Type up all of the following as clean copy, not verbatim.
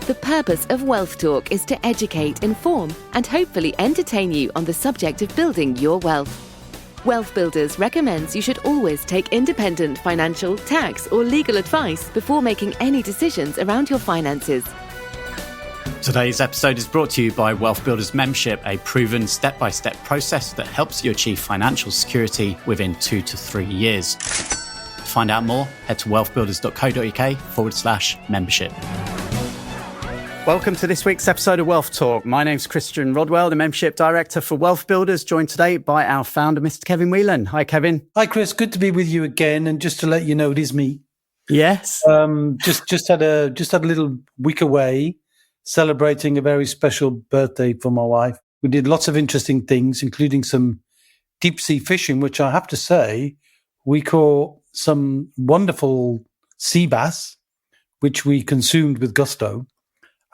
The purpose of Wealth Talk is to educate, inform, and hopefully entertain you on the subject of building your wealth. WealthBuilders recommends you should always take independent financial, tax, or legal advice before making any decisions around your finances. Today's episode is brought to you by WealthBuilders Membership, a proven step-by-step process that helps you achieve financial security within 2 to 3 years. To find out more, head to wealthbuilders.co.uk/membership. Welcome to this week's episode of Wealth Talk. My name's Christian Rodwell, the Membership Director for WealthBuilders, joined today by our founder, Mr. Kevin Whelan. Hi, Kevin. Hi, Chris. Good to be with you again. And just to let you know, it is me. Yes. Just had a little week away, celebrating a very special birthday for my wife. We did lots of interesting things, including some deep sea fishing, which I have to say, we caught some wonderful sea bass, which we consumed with gusto,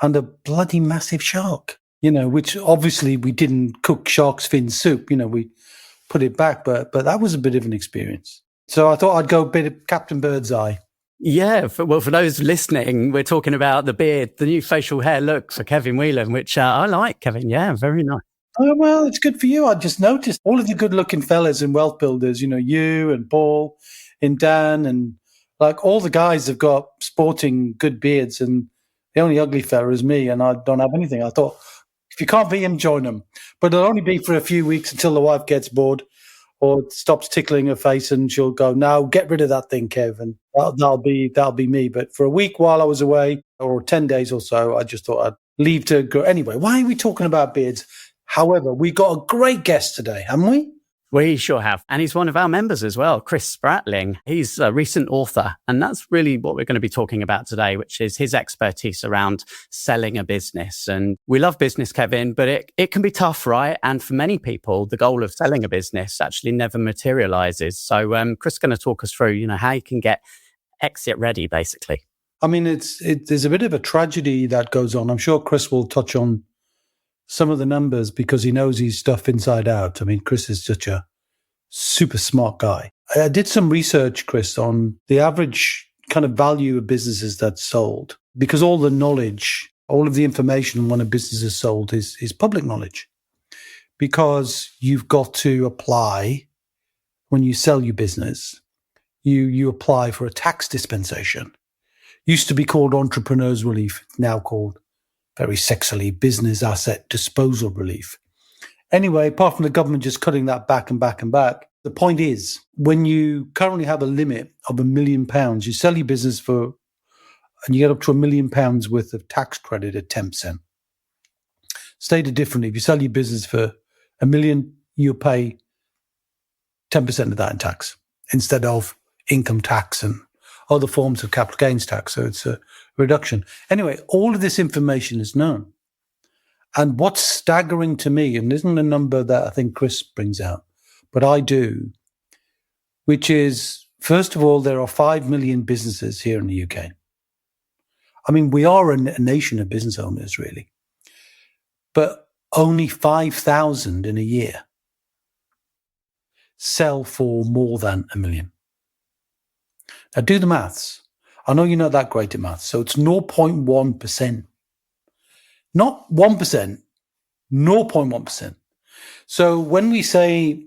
and a bloody massive shark, which obviously we didn't cook shark's fin soup. We put it back, but that was a bit of an experience. So I thought I'd go a bit of Captain Birdseye. Yeah, for those listening, we're talking about the beard, the new facial hair look for Kevin Whelan, which I like, Kevin. Yeah, very nice. Oh, well, it's good for you. I just noticed all of the good-looking fellas in Wealth Builders, you and Paul and Dan, and like all the guys have got sporting good beards, and the only ugly fella is me, and I don't have anything. I thought, if you can't be him, join them. But it'll only be for a few weeks until the wife gets bored or stops tickling her face, and she'll go, "No, get rid of that thing, Kev." And that'll be me. But for a week while I was away, or 10 days or so, I just thought I'd leave to go. Anyway, why are we talking about beards? However, we got a great guest today, haven't we? We sure have. And he's one of our members as well, Chris Spratling. He's a recent author. And that's really what we're going to be talking about today, which is his expertise around selling a business. And we love business, Kevin, but it can be tough, right? And for many people, the goal of selling a business actually never materializes. So Chris is going to talk us through, how you can get exit ready, basically. I mean, there's a bit of a tragedy that goes on. I'm sure Chris will touch on some of the numbers because he knows his stuff inside out. I mean, Chris is such a super smart guy. I did some research, Chris, on the average kind of value of businesses that's sold, because all the knowledge, all of the information when a business is sold is public knowledge, because you've got to apply when you sell your business. You apply for a tax dispensation. Used to be called entrepreneur's relief, now called very sexily business asset disposal relief. Anyway, apart from the government just cutting that back and back and back, the point is, when you currently have a limit of £1 million, you sell your business and you get up to £1 million worth of tax credit at 10%. Stated differently, if you sell your business for £1 million, you pay 10% of that in tax instead of income tax and other forms of capital gains tax. So it's a reduction. Anyway, all of this information is known. And what's staggering to me, and isn't a number that I think Chris brings out, but I do, which is, first of all, there are 5 million businesses here in the UK. I mean, we are a nation of business owners, really. But only 5,000 in a year sell for more than $1 million. Now, do the maths. I know you're not that great at maths, so it's 0.1%. Not 1%, 0.1%. So when we say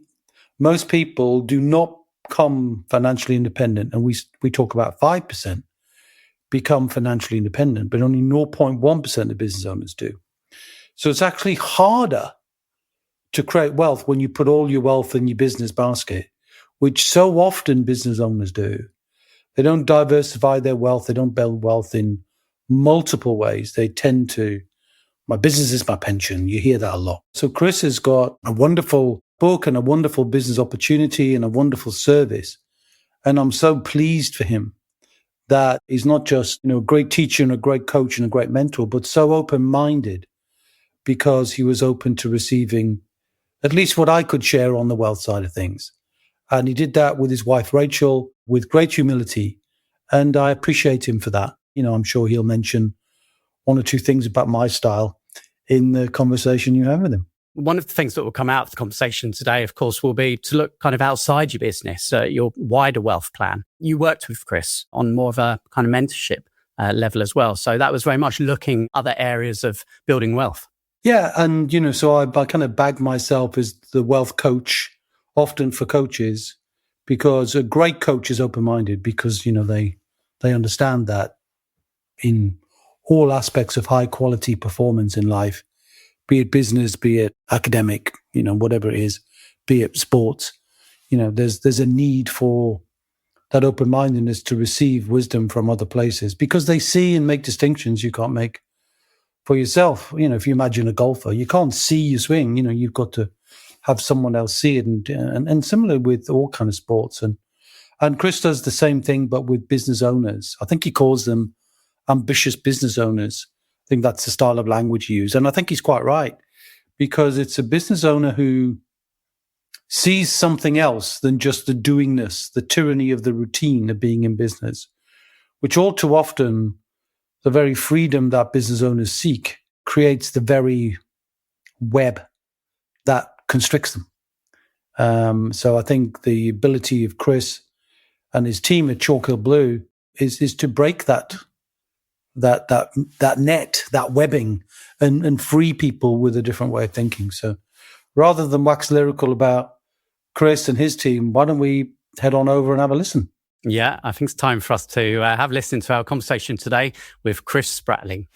most people do not become financially independent, and we talk about 5% become financially independent, but only 0.1% of business owners do. So it's actually harder to create wealth when you put all your wealth in your business basket, which so often business owners do. They don't diversify their wealth. They don't build wealth in multiple ways. They tend to, my business is my pension. You hear that a lot. So Chris has got a wonderful book and a wonderful business opportunity and a wonderful service. And I'm so pleased for him that he's not just, a great teacher and a great coach and a great mentor, but so open-minded, because he was open to receiving at least what I could share on the wealth side of things. And he did that with his wife, Rachel, with great humility. And I appreciate him for that. I'm sure he'll mention one or two things about my style in the conversation you have with him. One of the things that will come out of the conversation today, of course, will be to look kind of outside your business, your wider wealth plan. You worked with Chris on more of a kind of mentorship level as well. So that was very much looking other areas of building wealth. Yeah. And, so I kind of bag myself as the wealth coach, often for coaches, because a great coach is open-minded because, they understand that in all aspects of high quality performance in life, be it business, be it academic, whatever it is, be it sports, there's a need for that open-mindedness to receive wisdom from other places because they see and make distinctions you can't make for yourself. If you imagine a golfer, you can't see your swing, you've got to have someone else see it. And similar with all kind of sports. And Chris does the same thing, but with business owners. I think he calls them ambitious business owners. I think that's the style of language he used. And I think he's quite right because it's a business owner who sees something else than just the doingness, the tyranny of the routine of being in business, which all too often the very freedom that business owners seek creates the very web that constricts them. So I think the ability of Chris and his team at Chalk Hill Blue is to break that net, that webbing, and free people with a different way of thinking. So rather than wax lyrical about Chris and his team, why don't we head on over and have a listen? Yeah, I think it's time for us to have listened to our conversation today with Chris Spratling.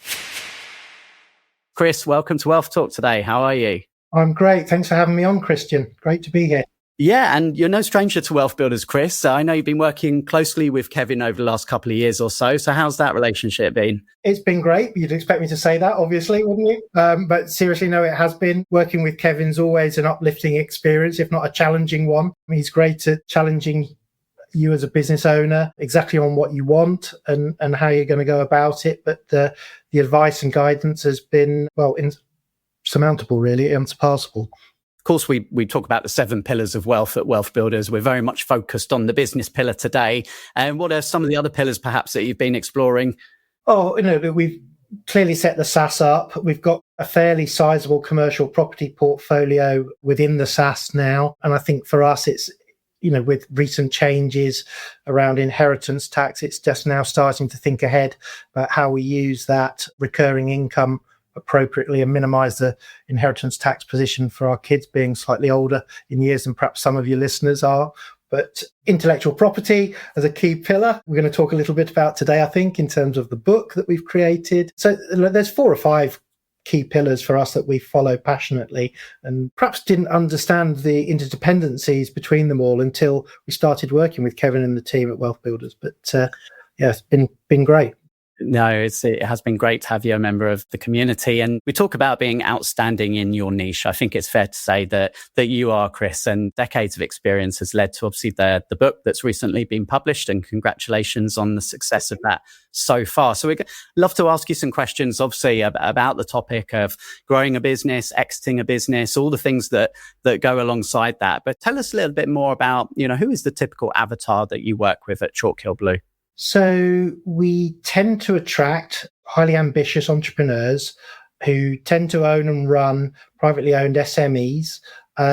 Chris, welcome to Wealth Talk today. How are you? I'm great. Thanks for having me on, Christian. Great to be here. Yeah, and you're no stranger to Wealth Builders, Chris. I know you've been working closely with Kevin over the last couple of years or so. So how's that relationship been? It's been great. You'd expect me to say that, obviously, wouldn't you? But seriously, no, it has been. Working with Kevin's always an uplifting experience, if not a challenging one. He's great at challenging you as a business owner exactly on what you want and how you're going to go about it. But the advice and guidance has been, insurmountable, really, unsurpassable. Of course, we talk about the 7 pillars of wealth at Wealth Builders. We're very much focused on the business pillar today. And what are some of the other pillars, perhaps, that you've been exploring? We've clearly set the SSAS up. We've got a fairly sizable commercial property portfolio within the SSAS now. And I think for us, it's, with recent changes around inheritance tax, it's just now starting to think ahead about how we use that recurring income appropriately and minimize the inheritance tax position for our kids being slightly older in years than perhaps some of your listeners are. But intellectual property as a key pillar, we're going to talk a little bit about today, I think, in terms of the book that we've created. So there's 4 or 5 key pillars for us that we follow passionately and perhaps didn't understand the interdependencies between them all until we started working with Kevin and the team at Wealth Builders. But it's been great. No, it has been great to have you a member of the community. And we talk about being outstanding in your niche. I think it's fair to say that you are, Chris, and decades of experience has led to obviously the book that's recently been published. And congratulations on the success of that so far. So we'd love to ask you some questions, obviously, about the topic of growing a business, exiting a business, all the things that go alongside that. But tell us a little bit more about, who is the typical avatar that you work with at Chalk Hill Blue? So we tend to attract highly ambitious entrepreneurs who tend to own and run privately owned SMEs.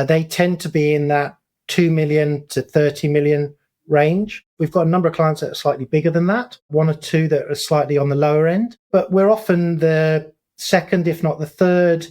They tend to be in that 2 million to 30 million range. We've got a number of clients that are slightly bigger than that, 1 or 2 that are slightly on the lower end. But we're often the second, if not the third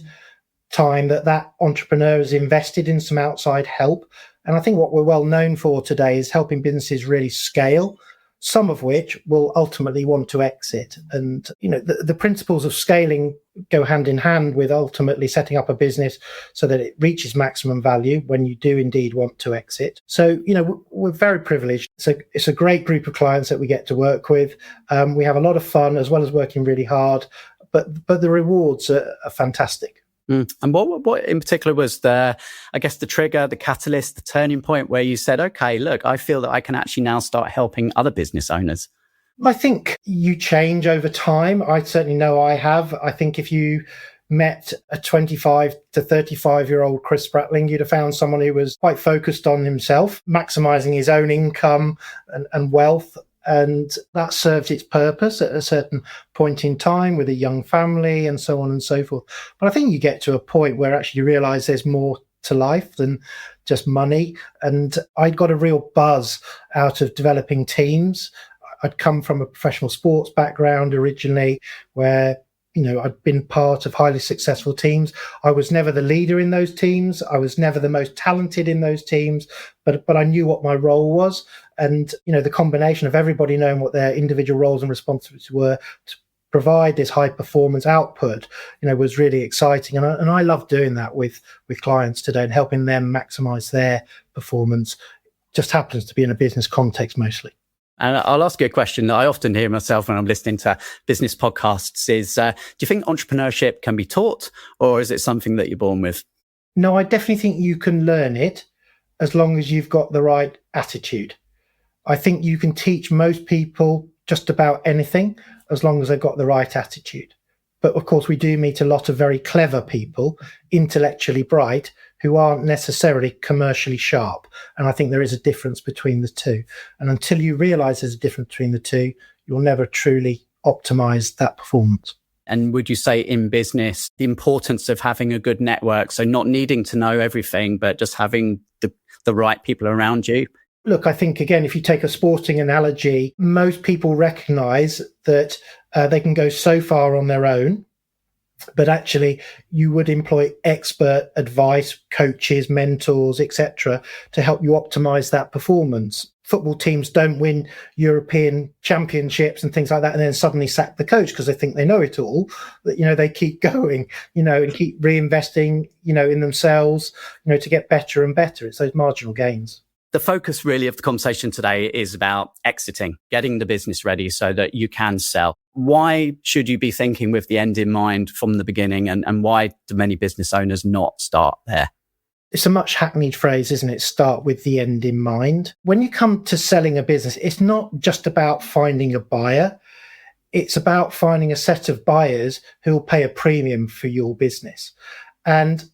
time that entrepreneur has invested in some outside help. And I think what we're well known for today is helping businesses really scale, some of which will ultimately want to exit. And, the principles of scaling go hand in hand with ultimately setting up a business so that it reaches maximum value when you do indeed want to exit. So, we're very privileged. So it's a great group of clients that we get to work with. We have a lot of fun as well as working really hard, but the rewards are fantastic. And what in particular was the trigger, the catalyst, the turning point where you said, okay, look, I feel that I can actually now start helping other business owners? I think you change over time. I certainly know I have. I think if you met a 25 to 35-year-old Chris Spratling, you'd have found someone who was quite focused on himself, maximizing his own income and wealth. And that served its purpose at a certain point in time with a young family and so on and so forth. But I think you get to a point where actually you realize there's more to life than just money. And I got a real buzz out of developing teams. I'd come from a professional sports background originally, where I'd been part of highly successful teams. I was never the leader in those teams. I was never the most talented in those teams, but I knew what my role was. And, the combination of everybody knowing what their individual roles and responsibilities were to provide this high performance output, was really exciting. And I love doing that with clients today and helping them maximize their performance. Just happens to be in a business context mostly. And I'll ask you a question that I often hear myself when I'm listening to business podcasts is, do you think entrepreneurship can be taught, or is it something that you're born with? No, I definitely think you can learn it as long as you've got the right attitude. I think you can teach most people just about anything as long as they've got the right attitude. But of course, we do meet a lot of very clever people, intellectually bright, who aren't necessarily commercially sharp. And I think there is a difference between the two. And until you realize there's a difference between the two, you'll never truly optimize that performance. And would you say in business, the importance of having a good network, so not needing to know everything, but just having the right people around you? Look, I think, again, if you take a sporting analogy, most people recognize that they can go so far on their own, but actually you would employ expert advice, coaches, mentors, etc., to help you optimize that performance. Football teams don't win European championships and things like that and then suddenly sack the coach because they think they know it all. But, they keep going, and keep reinvesting, in themselves, to get better and better. It's those marginal gains. The focus really of the conversation today is about exiting, getting the business ready so that you can sell. Why should you be thinking with the end in mind from the beginning, and why do many business owners not start there? It's a much hackneyed phrase, isn't it? Start with the end in mind. When you come to selling a business, it's not just about finding a buyer. It's about finding a set of buyers who will pay a premium for your business. And,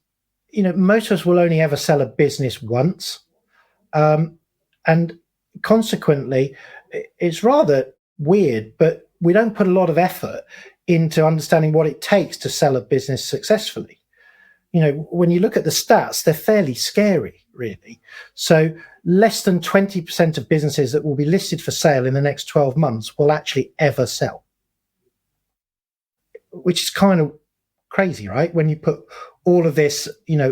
most of us will only ever sell a business once. And consequently, it's rather weird, but we don't put a lot of effort into understanding what it takes to sell a business successfully. When you look at the stats, they're fairly scary, really. So less than 20% of businesses that will be listed for sale in the next 12 months will actually ever sell, which is kind of crazy, right? When you put all of this,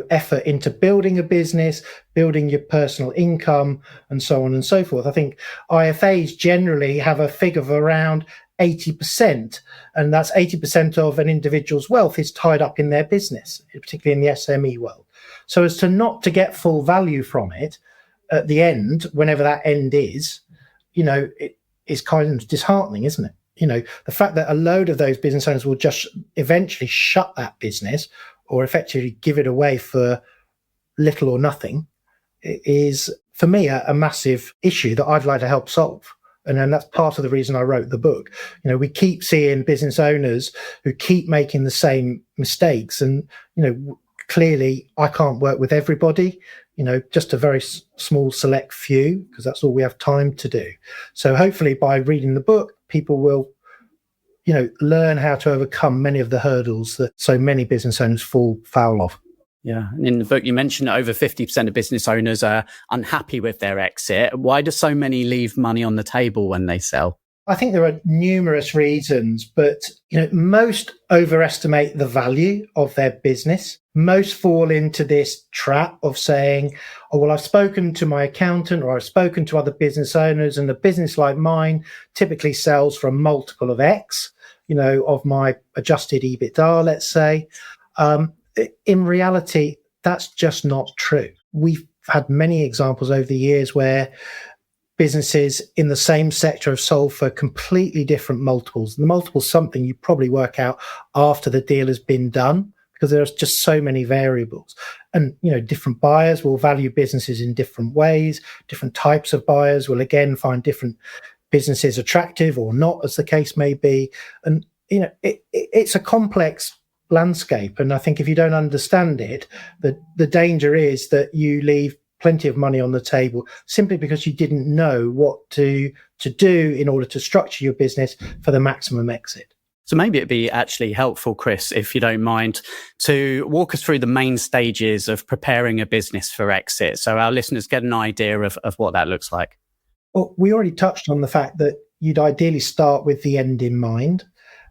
effort into building a business, building your personal income, and so on and so forth. I think IFAs generally have a figure of around 80%, and that's 80% of an individual's wealth is tied up in their business, particularly in the SME world. So as to not to get full value from it at the end, whenever that end is, it is kind of disheartening, isn't it? The fact that a load of those business owners will just eventually shut that business or effectively give it away for little or nothing is, for me, a massive issue that I'd like to help solve. And then that's part of the reason I wrote the book. We keep seeing business owners who keep making the same mistakes. And, clearly I can't work with everybody, just a very small select few, because that's all we have time to do. So hopefully by reading the book, people will, learn how to overcome many of the hurdles that so many business owners fall foul of. Yeah. And in the book, you mentioned that over 50% of business owners are unhappy with their exit. Why do so many leave money on the table when they sell? I think there are numerous reasons, but most overestimate the value of their business. Most fall into this trap of saying, oh, well, I've spoken to my accountant or I've spoken to other business owners, and a business like mine typically sells for a multiple of X, of my adjusted EBITDA, let's say. In reality, that's just not true. We've had many examples over the years where businesses in the same sector have sold for completely different multiples. And the multiple's something you probably work out after the deal has been done, because there's just so many variables. And, different buyers will value businesses in different ways. Different types of buyers will, again, find different businesses attractive or not, as the case may be. And, it's a complex landscape. And I think if you don't understand it, the danger is that you leave plenty of money on the table simply because you didn't know what to do in order to structure your business for the maximum exit. So maybe it'd be actually helpful, Chris, if you don't mind, to walk us through the main stages of preparing a business for exit, so our listeners get an idea of what that looks like. Well, we already touched on the fact that you'd ideally start with the end in mind.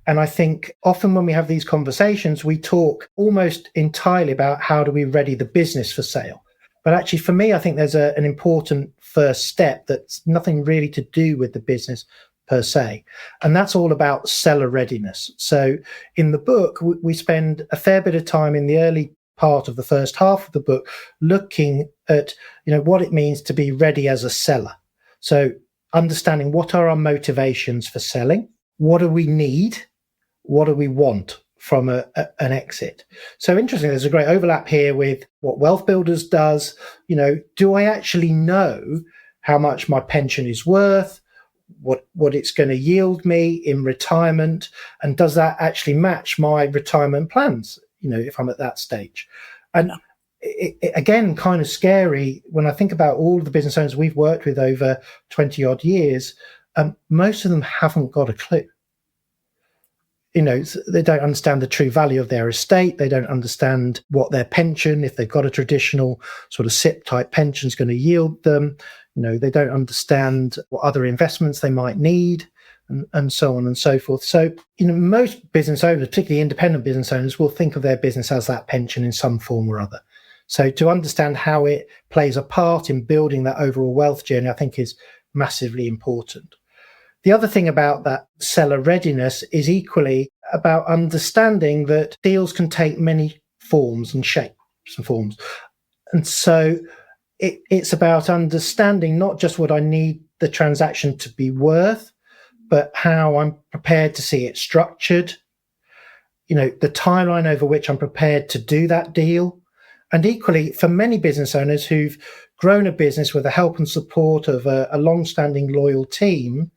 And I think often when we have these conversations, we talk almost entirely about how do we ready the business for sale. But actually, for me, I think there's an important first step that's nothing really to do with the business per se. And that's all about seller readiness. So in the book, we spend a fair bit of time in the early part of the first half of the book looking at, what it means to be ready as a seller. So understanding what are our motivations for selling, what do we need, what do we want from an exit. So interesting, there's a great overlap here with what WealthBuilders does. Do I actually know how much my pension is worth, what it's going to yield me in retirement, and does that actually match my retirement plans, if I'm at that stage? And it, again, kind of scary when I think about all of the business owners we've worked with over 20 odd years, most of them haven't got a clue. They don't understand the true value of their estate. They don't understand what their pension, if they've got a traditional sort of SIP type pension, is going to yield them. They don't understand what other investments they might need, and so on and so forth. So, most business owners, particularly independent business owners, will think of their business as that pension in some form or other. So to understand how it plays a part in building that overall wealth journey, I think is massively important. The other thing about that seller readiness is equally about understanding that deals can take many forms and shapes and forms. And so it's about understanding not just what I need the transaction to be worth, but how I'm prepared to see it structured, the timeline over which I'm prepared to do that deal. And equally, for many business owners who've grown a business with the help and support of a long-standing loyal team,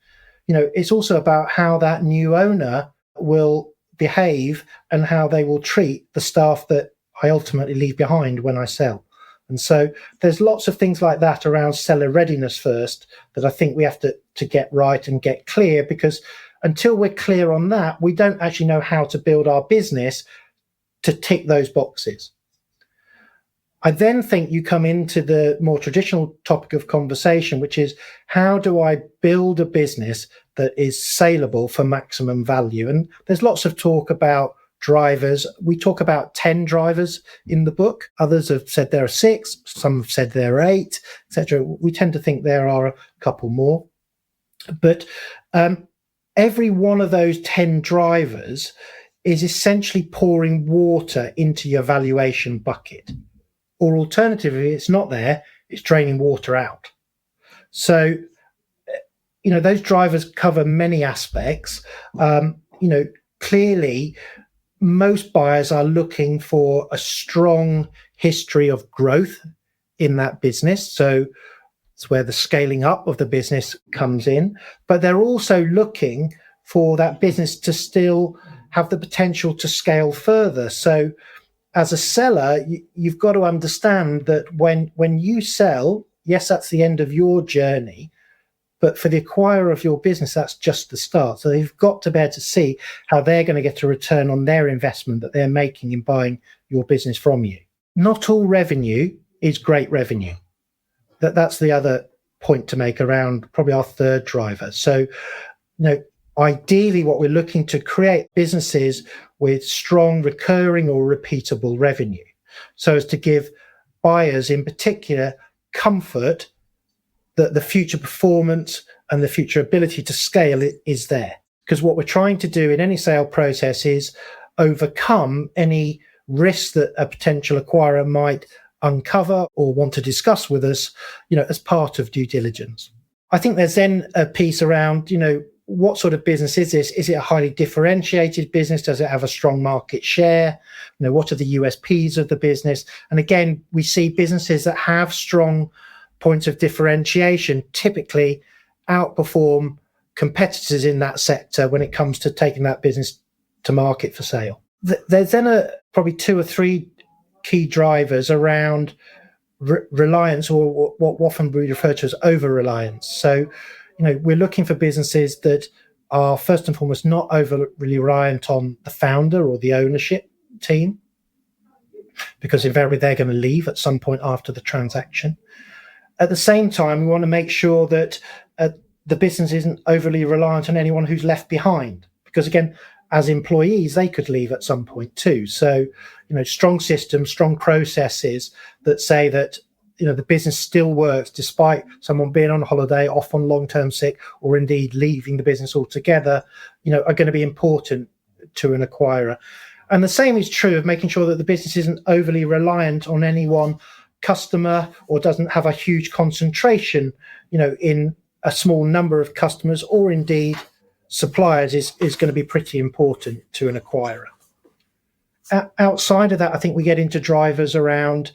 it's also about how that new owner will behave and how they will treat the staff that I ultimately leave behind when I sell. And so there's lots of things like that around seller readiness first that I think we have to get right and get clear, because until we're clear on that, we don't actually know how to build our business to tick those boxes. I then think you come into the more traditional topic of conversation, which is how do I build a business that is saleable for maximum value? And there's lots of talk about drivers. We talk about 10 drivers in the book. Others have said there are 6. Some have said there are 8, etc. We tend to think there are a couple more. But every one of those 10 drivers is essentially pouring water into your valuation bucket. Or alternatively, it's not there, it's draining water out. So, those drivers cover many aspects. Clearly, most buyers are looking for a strong history of growth in that business. So it's where the scaling up of the business comes in. But they're also looking for that business to still have the potential to scale further. So as a seller, you've got to understand that when you sell, yes, that's the end of your journey, but for the acquirer of your business, that's just the start. So they've got to be able to see how they're going to get a return on their investment that they're making in buying your business from you. Not all revenue is great revenue. That's the other point to make around probably our third driver. So, ideally what we're looking to create businesses with strong recurring or repeatable revenue, so as to give buyers in particular comfort that the future performance and the future ability to scale it is there. Because what we're trying to do in any sale process is overcome any risks that a potential acquirer might uncover or want to discuss with us, as part of due diligence. I think there's then a piece around, what sort of business is this? Is it a highly differentiated business? Does it have a strong market share? What are the USPs of the business? And again, we see businesses that have strong points of differentiation typically outperform competitors in that sector when it comes to taking that business to market for sale. There's then probably 2 or 3 key drivers around reliance, or what often we refer to as over-reliance. So, we're looking for businesses that are first and foremost not overly reliant on the founder or the ownership team, because invariably they're going to leave at some point after the transaction. At the same time, we want to make sure that the business isn't overly reliant on anyone who's left behind. Because again, as employees, they could leave at some point too. So, strong systems, strong processes that say that, the business still works despite someone being on holiday, off on long-term sick, or indeed leaving the business altogether, are going to be important to an acquirer. And the same is true of making sure that the business isn't overly reliant on any one customer or doesn't have a huge concentration, in a small number of customers or indeed suppliers is going to be pretty important to an acquirer. Outside of that, I think we get into drivers around,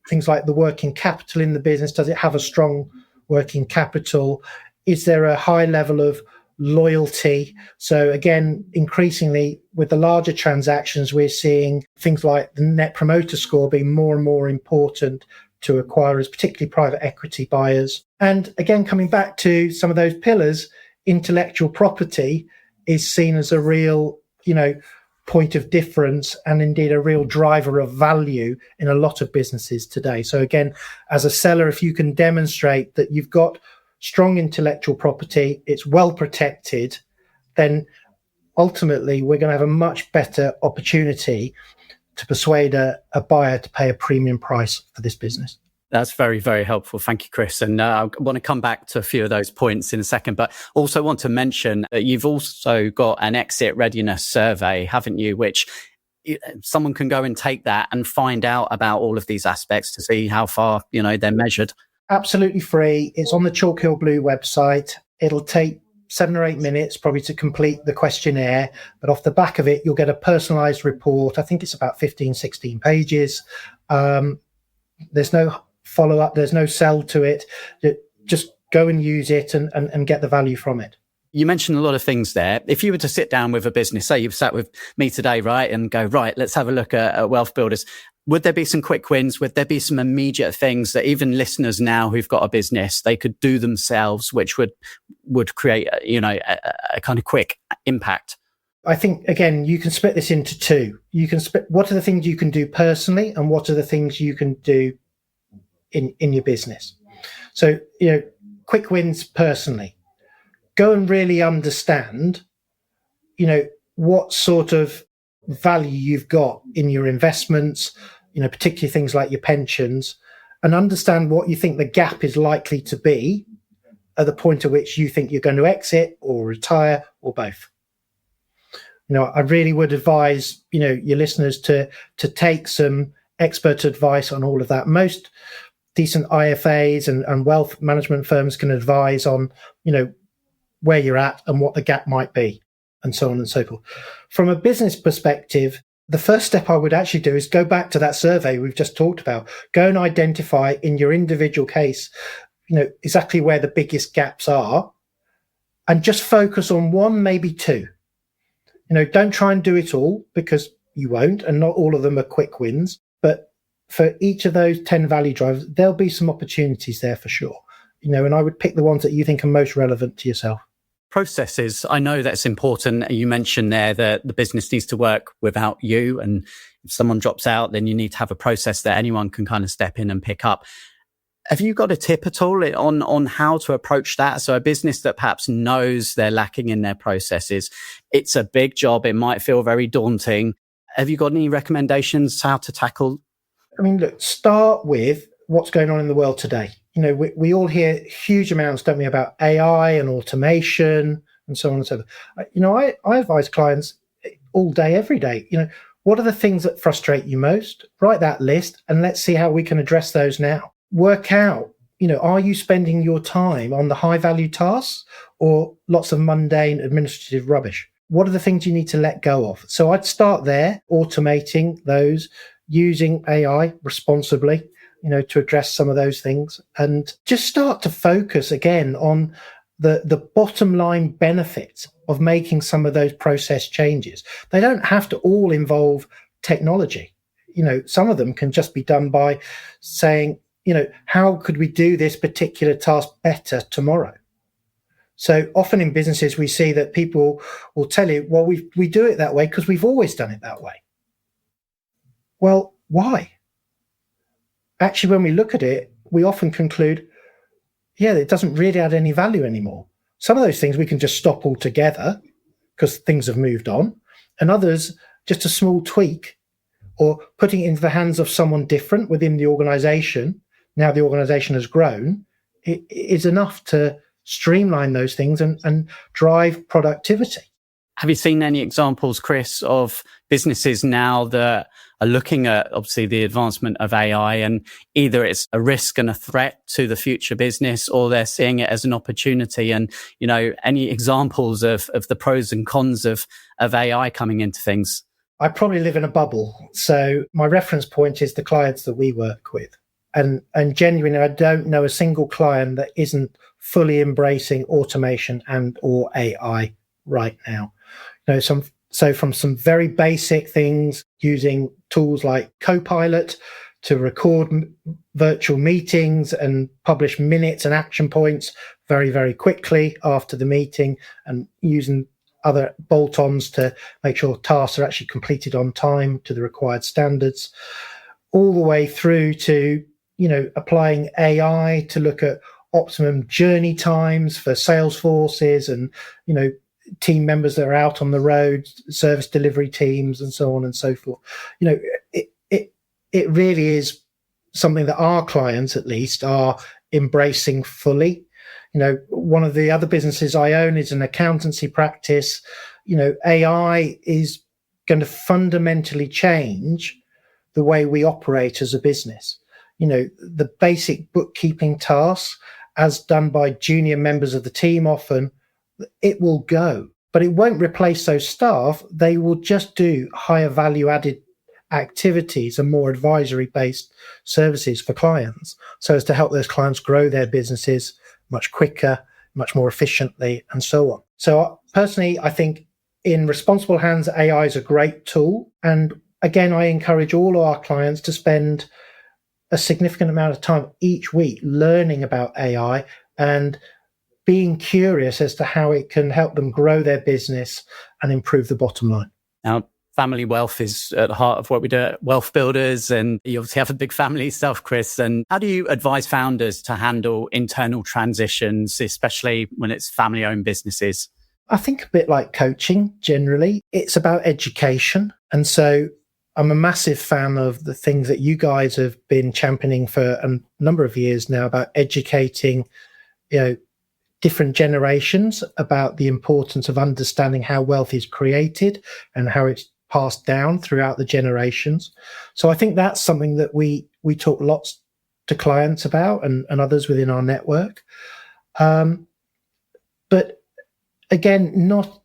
things like the working capital in the business. Does it have a strong working capital? Is there a high level of loyalty? So again, increasingly with the larger transactions, we're seeing things like the net promoter score being more and more important to acquirers, particularly private equity buyers. And again, coming back to some of those pillars, intellectual property is seen as a real, point of difference and indeed a real driver of value in a lot of businesses today. So again, as a seller, if you can demonstrate that you've got strong intellectual property, it's well protected, then ultimately we're going to have a much better opportunity to persuade a buyer to pay a premium price for this business. That's very, very helpful. Thank you, Chris. And I want to come back to a few of those points in a second, but also want to mention that you've also got an exit readiness survey, haven't you, which someone can go and take that and find out about all of these aspects to see how far, they're measured. Absolutely free. It's on the Chalk Hill Blue website. It'll take 7 or 8 minutes probably to complete the questionnaire, but off the back of it, you'll get a personalized report. I think it's about 15, 16 pages. There's no follow-up, there's no sell to it. Just go and use it and get the value from it. You mentioned a lot of things there. If you were to sit down with a business, say you've sat with me today, right, and go, right, let's have a look at Wealth Builders. Would there be some quick wins? Would there be some immediate things that even listeners now who've got a business, they could do themselves, which would create, a kind of quick impact? I think, again, you can split this into two. You can split what are the things you can do personally and what are the things you can do in your business. So, quick wins personally. Go and really understand, what sort of value you've got in your investments, particularly things like your pensions, and understand what you think the gap is likely to be at the point at which you think you're going to exit or retire or both. I really would advise, your listeners to take some expert advice on all of that. Most decent IFAs and wealth management firms can advise on, where you're at and what the gap might be, and so on and so forth. From a business perspective, the first step I would actually do is go back to that survey we've just talked about. Go and identify in your individual case, exactly where the biggest gaps are, and just focus on one, maybe two. Don't try and do it all, because you won't, and not all of them are quick wins. But for each of those 10 value drivers, there'll be some opportunities there for sure. And I would pick the ones that you think are most relevant to yourself. Processes. I know that's important. You mentioned there that the business needs to work without you. And if someone drops out, then you need to have a process that anyone can kind of step in and pick up. Have you got a tip at all on how to approach that? So a business that perhaps knows they're lacking in their processes, it's a big job. It might feel very daunting. Have you got any recommendations how to tackle? I mean, look, start with what's going on in the world today. We all hear huge amounts, don't we, about AI and automation and so on and so forth. I advise clients all day, every day, what are the things that frustrate you most? Write that list and let's see how we can address those now. Work out, are you spending your time on the high value tasks or lots of mundane administrative rubbish? What are the things you need to let go of? So I'd start there, automating those, using AI responsibly, to address some of those things, and just start to focus again on the bottom line benefits of making some of those process changes. They don't have to all involve technology. Some of them can just be done by saying, how could we do this particular task better tomorrow? So often in businesses, we see that people will tell you, well, we do it that way because we've always done it that way. Well, why? Actually, when we look at it, we often conclude, it doesn't really add any value anymore. Some of those things we can just stop altogether because things have moved on, and others, just a small tweak or putting it into the hands of someone different within the organization. Now the organization has grown, it is enough to streamline those things and drive productivity. Have you seen any examples, Chris, of businesses now that are looking at obviously the advancement of AI, and either it's a risk and a threat to the future business, or they're seeing it as an opportunity? And, any examples of the pros and cons of AI coming into things? I probably live in a bubble. So my reference point is the clients that we work with. And genuinely, I don't know a single client that isn't fully embracing automation and or AI right now. So from some very basic things, using tools like Copilot to record virtual meetings and publish minutes and action points very, very quickly after the meeting, and using other bolt-ons to make sure tasks are actually completed on time to the required standards, all the way through to, applying AI to look at optimum journey times for sales forces and, team members that are out on the road, service delivery teams, and so on and so forth. It really is something that our clients, at least, are embracing fully. One of the other businesses I own is an accountancy practice. AI is going to fundamentally change the way we operate as a business. The basic bookkeeping tasks, as done by junior members of the team, often it will go, but it won't replace those staff. They will just do higher value added activities and more advisory based services for clients, so as to help those clients grow their businesses much quicker, much more efficiently, and so on. So personally, I think in responsible hands, AI is a great tool. And again, I encourage all our clients to spend a significant amount of time each week learning about AI and being curious as to how it can help them grow their business and improve the bottom line. Now, family wealth is at the heart of what we do at WealthBuilders, and you obviously have a big family yourself, Chris. And how do you advise founders to handle internal transitions, especially when it's family-owned businesses? I think a bit like coaching generally. It's about education. And so I'm a massive fan of the things that you guys have been championing for a number of years now about educating, different generations about the importance of understanding how wealth is created and how it's passed down throughout the generations. So I think that's something that we talk lots to clients about and others within our network. But again, not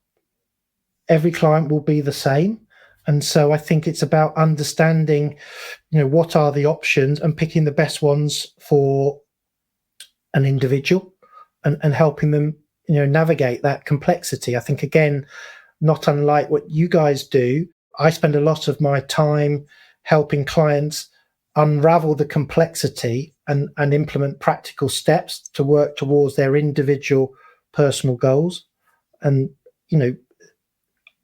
every client will be the same. And so I think it's about understanding, what are the options and picking the best ones for an individual and helping them, navigate that complexity. I think, again, not unlike what you guys do, I spend a lot of my time helping clients unravel the complexity and implement practical steps to work towards their individual personal goals. And,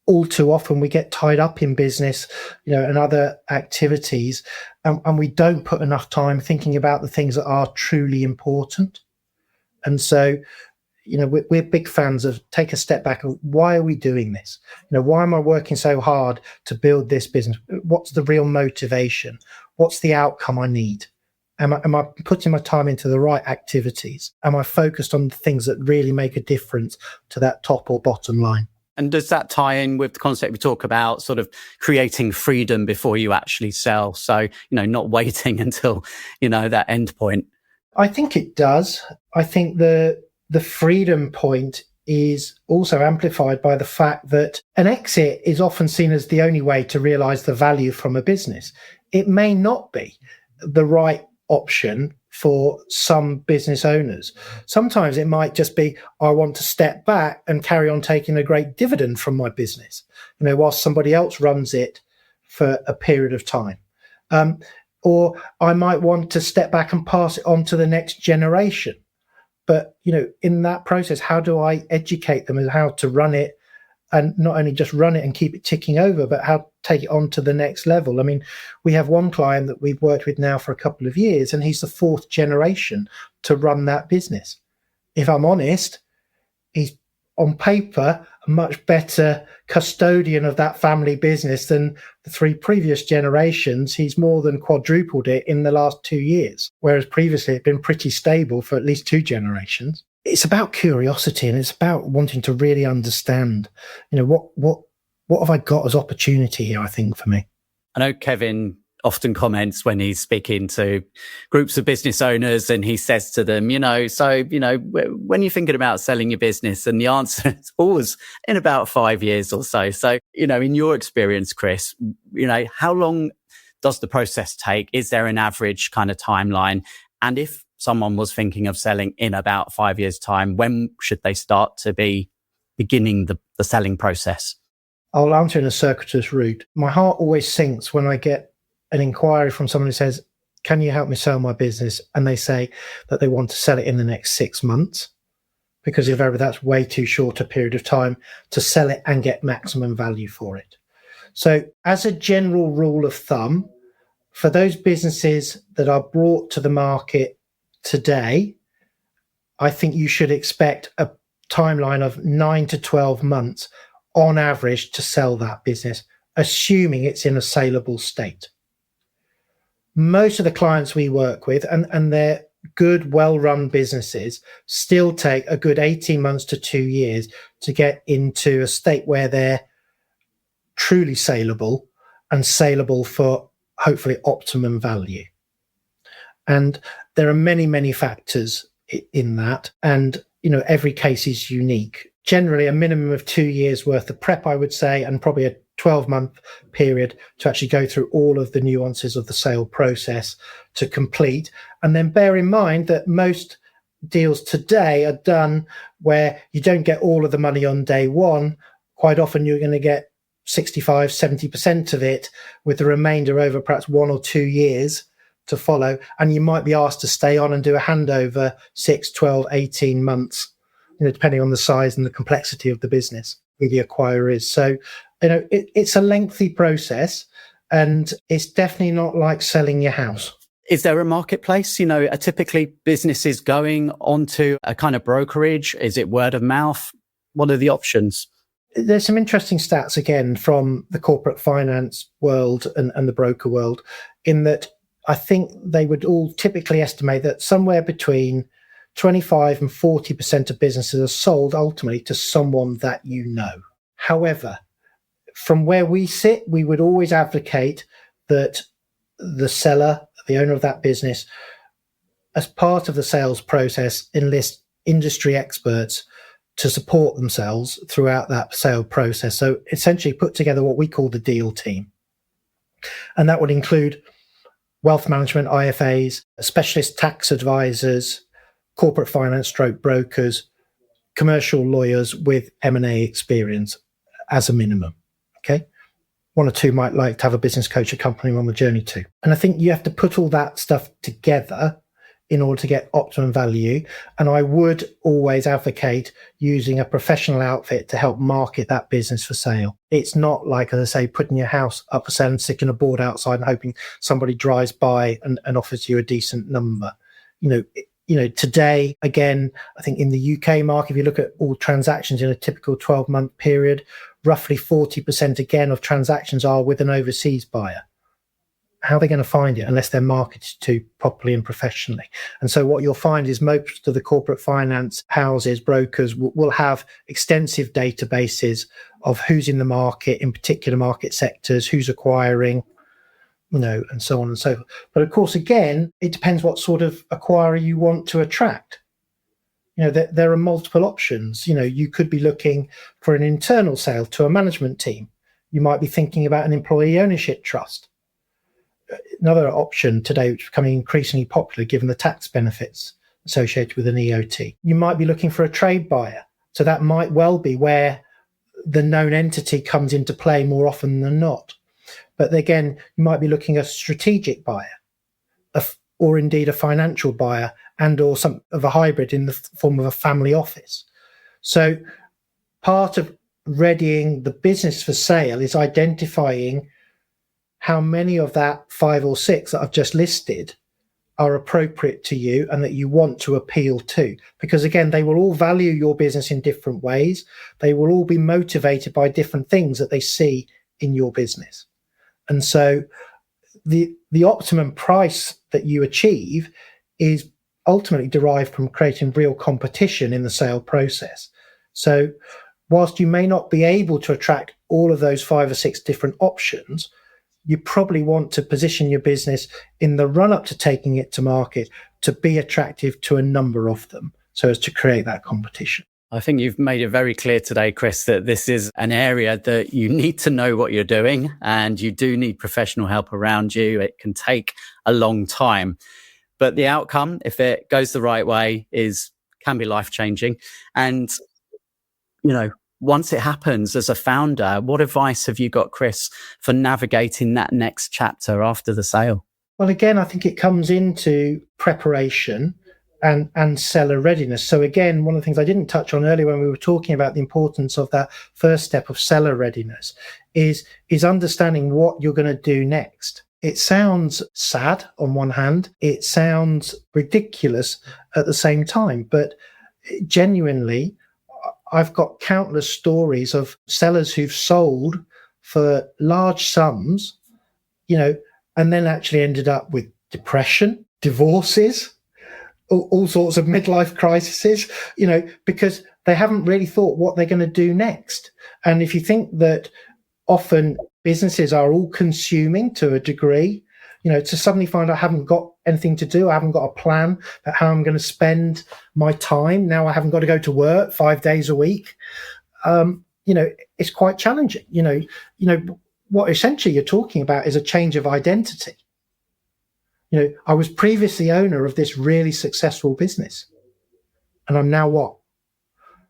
all too often we get tied up in business, and other activities, and we don't put enough time thinking about the things that are truly important. And so, we're big fans of take a step back and why are we doing this? Why am I working so hard to build this business? What's the real motivation? What's the outcome I need? Am I putting my time into the right activities? Am I focused on the things that really make a difference to that top or bottom line? And does that tie in with the concept we talk about, sort of creating freedom before you actually sell? So, not waiting until, that end point. I think it does. I think the freedom point is also amplified by the fact that an exit is often seen as the only way to realize the value from a business. It may not be the right option for some business owners. Sometimes it might just be, I want to step back and carry on taking a great dividend from my business, whilst somebody else runs it for a period of time. Or I might want to step back and pass it on to the next generation. But, in that process, how do I educate them as how to run it, and not only just run it and keep it ticking over, but how to take it on to the next level? I mean, we have one client that we've worked with now for a couple of years, and he's the fourth generation to run that business. If I'm honest, he's on paper a much better custodian of that family business than the 3 previous generations. He's more than quadrupled it in the last 2 years, whereas previously it'd been pretty stable for at least 2 generations. It's about curiosity, and it's about wanting to really understand, what have I got as opportunity here, I think, for me. I know Kevin often comments when he's speaking to groups of business owners, and he says to them, when you're thinking about selling your business, and the answer is always in about 5 years or so. So, in your experience, Chris, how long does the process take? Is there an average kind of timeline? And if someone was thinking of selling in about 5 years' time, when should they start to be beginning the selling process? I'll answer in a circuitous route. My heart always sinks when I get an inquiry from someone who says, can you help me sell my business? And they say that they want to sell it in the next 6 months, because if ever, that's way too short a period of time to sell it and get maximum value for it. So as a general rule of thumb, for those businesses that are brought to the market today, I think you should expect a timeline of 9 to 12 months on average to sell that business, assuming it's in a saleable state. Most of the clients we work with, and they're good, well-run businesses, still take a good 18 months to 2 years to get into a state where they're truly saleable and saleable for hopefully optimum value. And there are many, many factors in that. And, every case is unique. Generally, a minimum of 2 years worth of prep, I would say, and probably a 12-month period to actually go through all of the nuances of the sale process to complete. And then bear in mind that most deals today are done where you don't get all of the money on day one. Quite often you're going to get 65, 70% of it, with the remainder over perhaps 1 or 2 years to follow. And you might be asked to stay on and do a handover 6, 12, 18 months, depending on the size and the complexity of the business who the acquirer is. So, it's a lengthy process, and it's definitely not like selling your house. Is there a marketplace? Are typically businesses going onto a kind of brokerage? Is it word of mouth? What are the options? There's some interesting stats, again, from the corporate finance world and the broker world, in that I think they would all typically estimate that somewhere between 25 and 40% of businesses are sold ultimately to someone that you know. However, from where we sit, we would always advocate that the seller, the owner of that business, as part of the sales process, enlist industry experts to support themselves throughout that sale process. So essentially put together what we call the deal team. And that would include wealth management, IFAs, specialist tax advisors, corporate finance stroke brokers, commercial lawyers with M&A experience as a minimum. Okay. 1 or 2 might like to have a business coach accompany them on the journey too. And I think you have to put all that stuff together in order to get optimum value. And I would always advocate using a professional outfit to help market that business for sale. It's not like, as I say, putting your house up for sale and sticking a board outside and hoping somebody drives by and offers you a decent number. Today, again, I think in the UK market, if you look at all transactions in a typical 12-month period, roughly 40% again of transactions are with an overseas buyer. How are they going to find it unless they're marketed to properly and professionally? And so what you'll find is most of the corporate finance houses, brokers, will have extensive databases of who's in the market, in particular market sectors, who's acquiring, and so on and so forth. But of course, again, it depends what sort of acquirer you want to attract. There are multiple options. You could be looking for an internal sale to a management team. You might be thinking about an employee ownership trust. Another option today, which is becoming increasingly popular given the tax benefits associated with an EOT. You might be looking for a trade buyer. So that might well be where the known entity comes into play more often than not. But again, you might be looking at a strategic buyer, or indeed a financial buyer, and or some of a hybrid in the form of a family office. So part of readying the business for sale is identifying how many of that 5 or 6 that I've just listed are appropriate to you and that you want to appeal to. Because again, they will all value your business in different ways. They will all be motivated by different things that they see in your business. And so the optimum price that you achieve is ultimately derived from creating real competition in the sale process. So whilst you may not be able to attract all of those 5 or 6 different options, you probably want to position your business in the run up to taking it to market to be attractive to a number of them so as to create that competition. I think you've made it very clear today, Chris, that this is an area that you need to know what you're doing and you do need professional help around you. It can take a long time, but the outcome, if it goes the right way, can be life-changing. And, once it happens as a founder, what advice have you got, Chris, for navigating that next chapter after the sale? Well, again, I think it comes into preparation and seller readiness. So again, one of the things I didn't touch on earlier when we were talking about the importance of that first step of seller readiness is understanding what you're going to do next. It sounds sad on one hand, it sounds ridiculous at the same time, but genuinely, I've got countless stories of sellers who've sold for large sums, and then actually ended up with depression, divorces, all sorts of midlife crises, because they haven't really thought what they're going to do next. And if you think that often businesses are all consuming to a degree, to suddenly find I haven't got anything to do, I haven't got a plan about how I'm going to spend my time. Now I haven't got to go to work 5 days a week. It's quite challenging. What essentially you're talking about is a change of identity. I was previously owner of this really successful business, and I'm now what?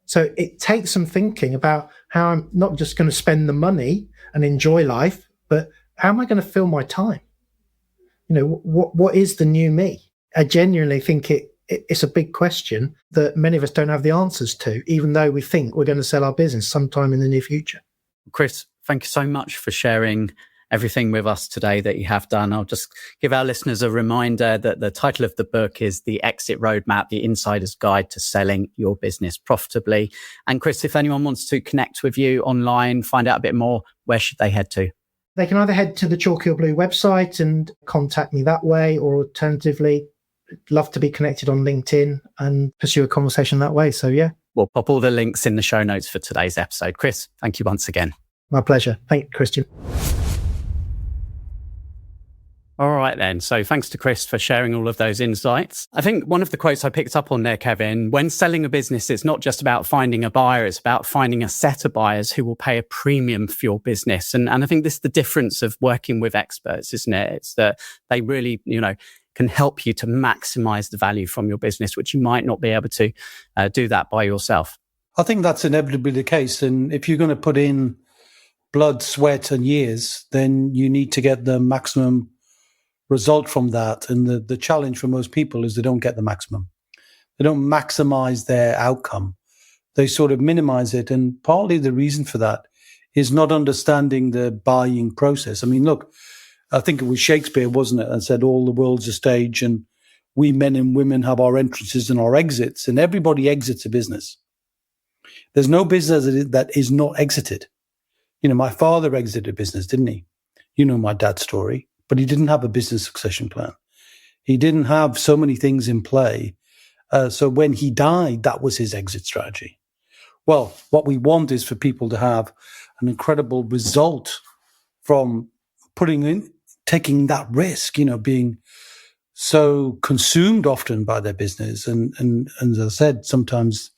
So it takes some thinking about how I'm not just going to spend the money and enjoy life, but how am I going to fill my time? What is the new me? I genuinely think it's a big question that many of us don't have the answers to, even though we think we're going to sell our business sometime in the near future. Chris, thank you so much for sharing everything with us today that you have done. I'll just give our listeners a reminder that the title of the book is The Exit Roadmap, The Insider's Guide to Selling Your Business Profitably. And Chris, if anyone wants to connect with you online, find out a bit more, where should they head to? They can either head to the Chalky or Blue website and contact me that way, or alternatively, love to be connected on LinkedIn and pursue a conversation that way. So yeah. We'll pop all the links in the show notes for today's episode. Chris, thank you once again. My pleasure. Thank you, Christian. All right then. So thanks to Chris for sharing all of those insights. I think one of the quotes I picked up on there, Kevin, when selling a business, it's not just about finding a buyer, it's about finding a set of buyers who will pay a premium for your business. And I think this is the difference of working with experts, isn't it? It's that they really, can help you to maximize the value from your business, which you might not be able to do that by yourself. I think that's inevitably the case. And if you're going to put in blood, sweat and years, then you need to get the maximum result from that. And the challenge for most people is they don't get the maximum. They don't maximize their outcome. They sort of minimize it. And partly the reason for that is not understanding the buying process. I mean, look, I think it was Shakespeare, wasn't it? And said, all the world's a stage and we men and women have our entrances and our exits, and everybody exits a business. There's no business that is not exited. My father exited a business, didn't he? My dad's story. But he didn't have a business succession plan. He didn't have so many things in play. So when he died, that was his exit strategy. Well, what we want is for people to have an incredible result from taking that risk, being so consumed often by their business. And as I said, sometimes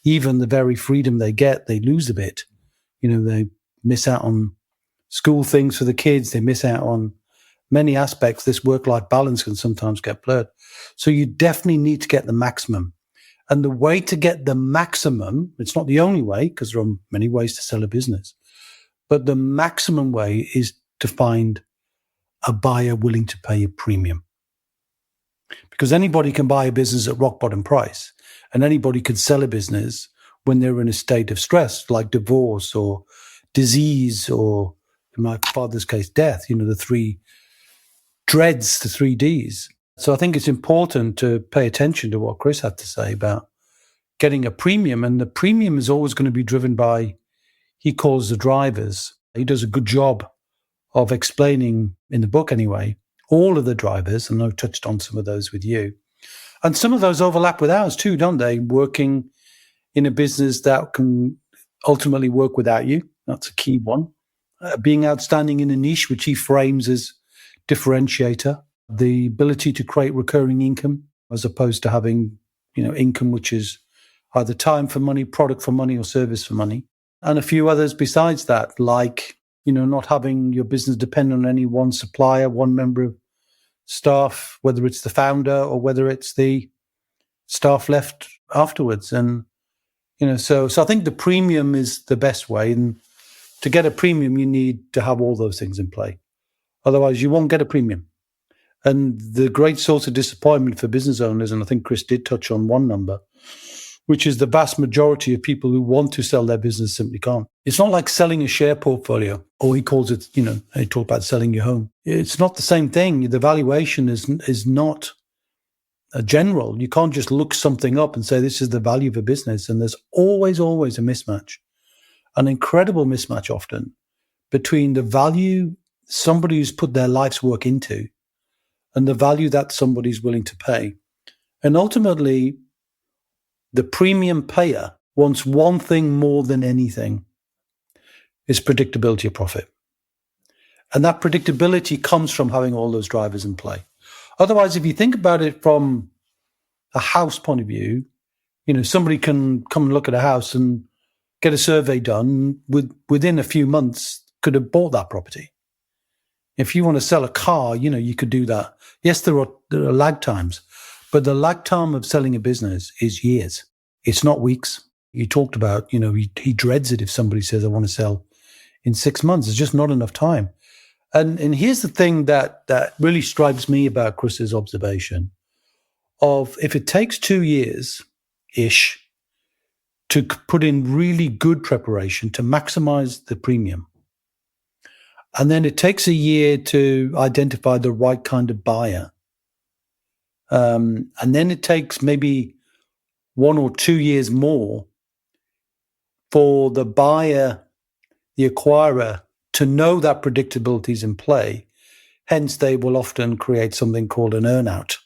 even the very freedom they get, they lose a bit. They miss out on school things for the kids. They miss out on many aspects. This work-life balance can sometimes get blurred. So you definitely need to get the maximum. And the way to get the maximum, it's not the only way, because there are many ways to sell a business, but the maximum way is to find a buyer willing to pay a premium. Because anybody can buy a business at rock bottom price, and anybody could sell a business when they're in a state of stress, like divorce or disease, or in my father's case, death, the three dreads, the 3 Ds. So I think it's important to pay attention to what Chris had to say about getting a premium. And the premium is always going to be driven by, he calls the drivers. He does a good job of explaining, in the book anyway, all of the drivers. And I've touched on some of those with you. And some of those overlap with ours too, don't they? Working in a business that can ultimately work without you. That's a key one. Being outstanding in a niche, which he frames as differentiator. The ability to create recurring income as opposed to having, income which is either time for money, product for money, or service for money. And a few others besides that, like, not having your business depend on any one supplier, one member of staff, whether it's the founder or whether it's the staff left afterwards. And, so I think the premium is the best way. And to get a premium, you need to have all those things in play. Otherwise, you won't get a premium. And the great source of disappointment for business owners, and I think Chris did touch on one number, which is the vast majority of people who want to sell their business simply can't. It's not like selling a share portfolio, or he calls it, he talked about selling your home. It's not the same thing. The valuation is not a general. You can't just look something up and say this is the value of a business. And there's always a mismatch, an incredible mismatch often, between the value somebody who's put their life's work into and the value that somebody's willing to pay. And ultimately, the premium payer wants one thing more than anything, is predictability of profit. And that predictability comes from having all those drivers in play. Otherwise, if you think about it from a house point of view, somebody can come and look at a house and get a survey done within a few months, could have bought that property. If you want to sell a car, you could do that. Yes, there are lag times, but the lag time of selling a business is years. It's not weeks. You talked about, he dreads it if somebody says, I want to sell in 6 months. There's just not enough time. And here's the thing that really strikes me about Chris's observation of, if it takes 2 years-ish to put in really good preparation to maximize the premium, and then it takes a year to identify the right kind of buyer. And then it takes maybe 1 or 2 years more for the buyer, the acquirer, to know that predictability is in play. Hence, they will often create something called an earn-out,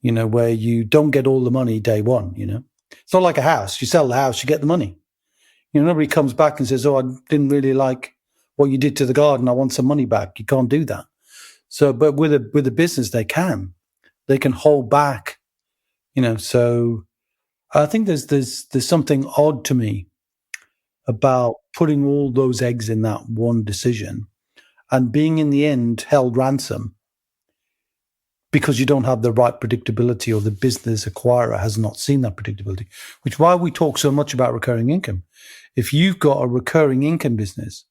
where you don't get all the money day one, It's not like a house. You sell the house, you get the money. Nobody comes back and says, oh, I didn't really like what you did to the garden, I want some money back. You can't do that. So, but with a business, they can hold back, So I think there's something odd to me about putting all those eggs in that one decision and being in the end held ransom because you don't have the right predictability, or the business acquirer has not seen that predictability, which is why we talk so much about recurring income. If you've got a recurring income business,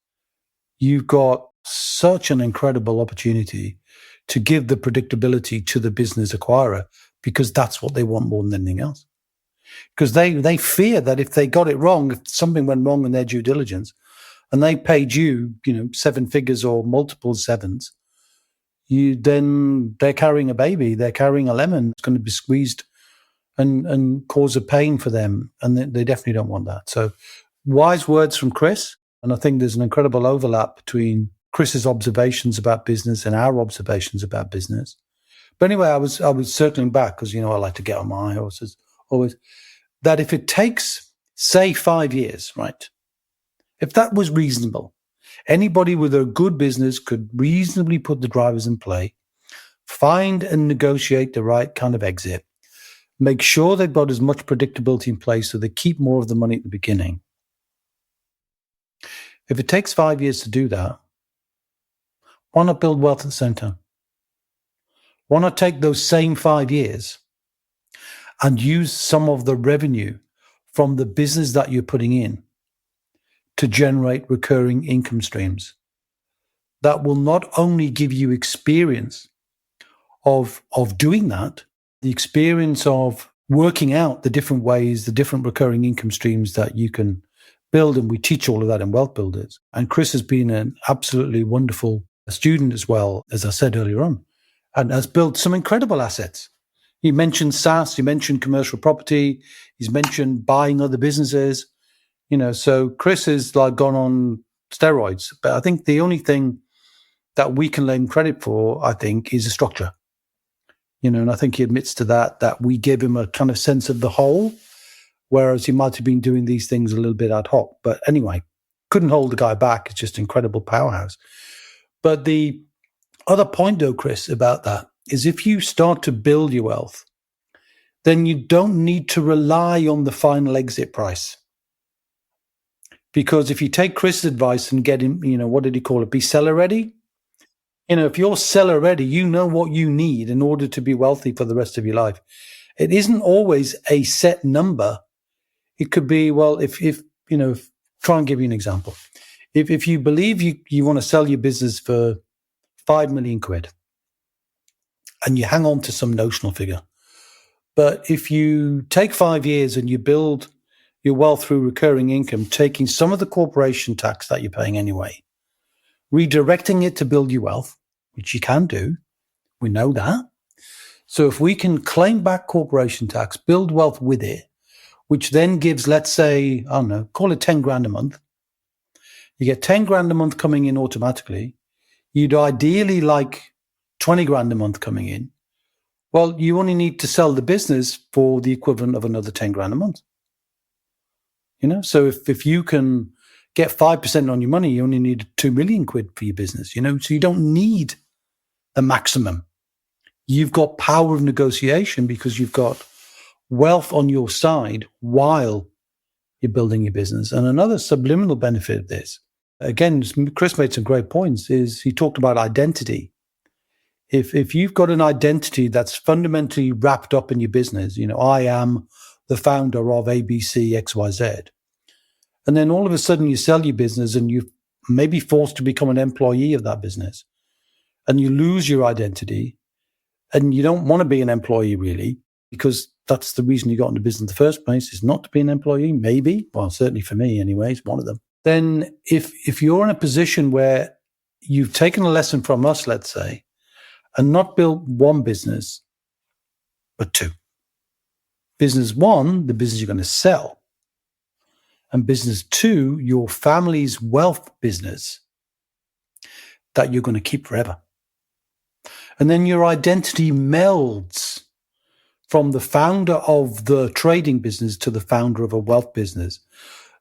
you've got such an incredible opportunity to give the predictability to the business acquirer, because that's what they want more than anything else. Because they fear that if they got it wrong, if something went wrong in their due diligence, and they paid you, 7 figures or multiple sevens, then they're carrying a baby, they're carrying a lemon. It's going to be squeezed and cause a pain for them, and they definitely don't want that. So, wise words from Chris. And I think there's an incredible overlap between Chris's observations about business and our observations about business. But anyway, I was circling back because, I like to get on my high horses always, that if it takes, say, 5 years, right? If that was reasonable, anybody with a good business could reasonably put the drivers in play, find and negotiate the right kind of exit, make sure they've got as much predictability in place so they keep more of the money at the beginning. If it takes 5 years to do that, why not build wealth at the same time? Why not take those same 5 years and use some of the revenue from the business that you're putting in to generate recurring income streams that will not only give you experience of doing that, the experience of working out the different ways, the different recurring income streams that you can build, and we teach all of that in WealthBuilders. And Chris has been an absolutely wonderful student as well, as I said earlier on. and has built some incredible assets. He mentioned SaaS, he mentioned commercial property, he's mentioned buying other businesses, so Chris has like gone on steroids. But I think the only thing that we can lay him credit for, I think, is a structure. And I think he admits to that we give him a kind of sense of the whole, whereas he might have been doing these things a little bit ad hoc. But anyway, couldn't hold the guy back. It's just an incredible powerhouse. But the other point, though, Chris, about that is if you start to build your wealth, then you don't need to rely on the final exit price. Because if you take Chris' advice and get him, what did he call it? Be seller ready. If you're seller ready, you know what you need in order to be wealthy for the rest of your life. It isn't always a set number. It could be, well, if try and give you an example. If you believe you want to sell your business for 5 million quid and you hang on to some notional figure, but if you take 5 years and you build your wealth through recurring income, taking some of the corporation tax that you're paying anyway, redirecting it to build your wealth, which you can do, we know that. So if we can claim back corporation tax, build wealth with it, which then gives, let's say, I don't know, call it 10 grand a month. You get 10 grand a month coming in automatically. You'd ideally like 20 grand a month coming in. Well, you only need to sell the business for the equivalent of another 10 grand a month. So if you can get 5% on your money, you only need 2 million quid for your business, so you don't need the maximum. You've got power of negotiation because you've got wealth on your side while you're building your business. And another subliminal benefit of this, again, Chris made some great points, is he talked about identity. If you've got an identity that's fundamentally wrapped up in your business, I am the founder of ABC XYZ, and then all of a sudden you sell your business and you may be forced to become an employee of that business, and you lose your identity, and you don't want to be an employee really, because that's the reason you got into business in the first place, is not to be an employee, maybe. Well, certainly for me anyway, it's one of them. Then if you're in a position where you've taken a lesson from us, let's say, and not built one business, but two. Business one, the business you're going to sell. And business two, your family's wealth business that you're going to keep forever. And then your identity melds from the founder of the trading business to the founder of a wealth business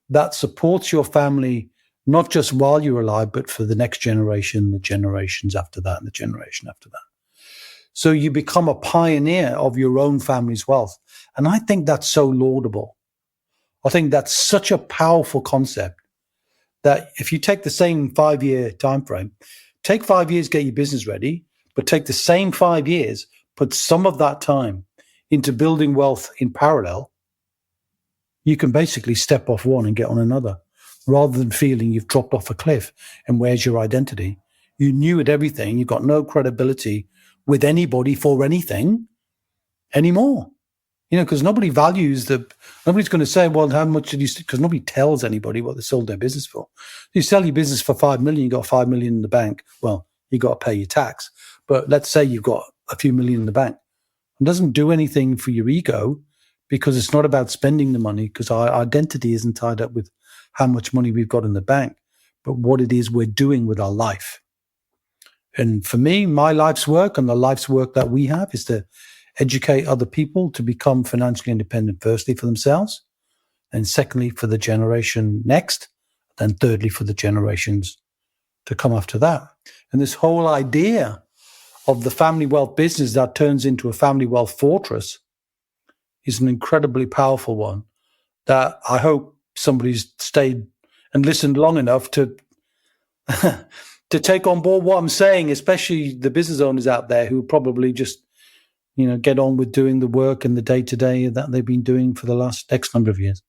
that supports your family, not just while you're alive, but for the next generation, the generations after that, and the generation after that. So you become a pioneer of your own family's wealth. And I think that's so laudable. I think that's such a powerful concept that if you take the same 5-year time frame, take 5 years, get your business ready, but take the same 5 years, put some of that time into building wealth in parallel, you can basically step off one and get on another, rather than feeling you've dropped off a cliff and where's your identity? You knew at everything. You've got no credibility with anybody for anything anymore. Because nobody values nobody's going to say, well, how much did you, because nobody tells anybody what they sold their business for. You sell your business for 5 million, you got 5 million in the bank. Well, you got to pay your tax. But let's say you've got a few million in the bank. It doesn't do anything for your ego, because it's not about spending the money, because our identity isn't tied up with how much money we've got in the bank, but what it is we're doing with our life. And for me, my life's work and the life's work that we have is to educate other people to become financially independent, firstly for themselves, and secondly for the generation next, then thirdly for the generations to come after that. And this whole idea of the family wealth business that turns into a family wealth fortress is an incredibly powerful one that I hope somebody's stayed and listened long enough to to take on board what I'm saying, especially the business owners out there who probably just, get on with doing the work and the day-to-day that they've been doing for the last X number of years.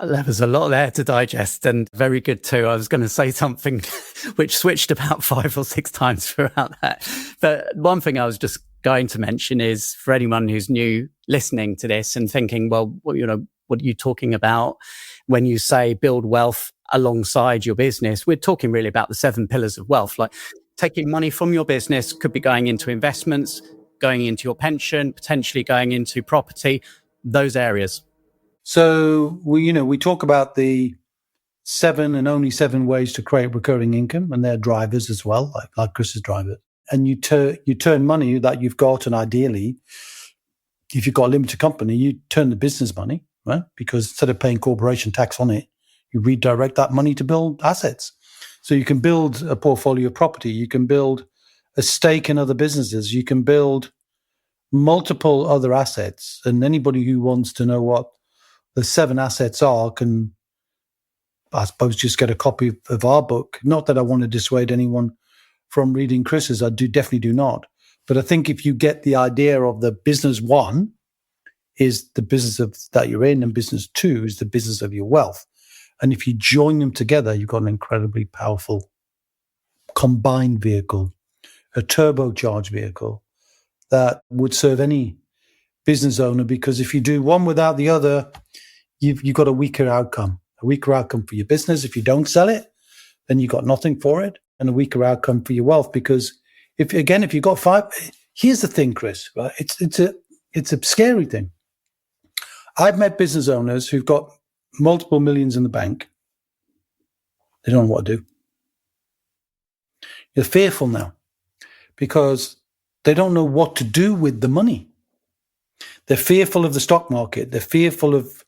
There was a lot there to digest, and very good too. I was going to say something which switched about 5 or 6 times throughout that. But one thing I was just going to mention is, for anyone who's new listening to this and thinking, well, what are you talking about when you say build wealth alongside your business? We're talking really about the 7 pillars of wealth. Like, taking money from your business, could be going into investments, going into your pension, potentially going into property, those areas. So we talk about the 7 and only 7 ways to create recurring income, and they're drivers as well, like Chris's driver. And you turn money that you've got, and ideally, if you've got a limited company, you turn the business money, right? Because instead of paying corporation tax on it, you redirect that money to build assets. So you can build a portfolio of property, you can build a stake in other businesses, you can build multiple other assets. And anybody who wants to know what the 7 assets are can, I suppose, just get a copy of our book. Not that I want to dissuade anyone from reading Chris's, I definitely do not. But I think if you get the idea of the business 1 is the business that you're in, and business 2 is the business of your wealth. And if you join them together, you've got an incredibly powerful combined vehicle, a turbocharged vehicle that would serve any business owner, because if you do one without the other, you've got a weaker outcome for your business. If you don't sell it, then you've got nothing for it, and a weaker outcome for your wealth. Because if you've got 5, here's the thing, Chris, right? It's a scary thing. I've met business owners who've got multiple millions in the bank. They don't know what to do. They're fearful now because they don't know what to do with the money. They're fearful of the stock market. They're fearful of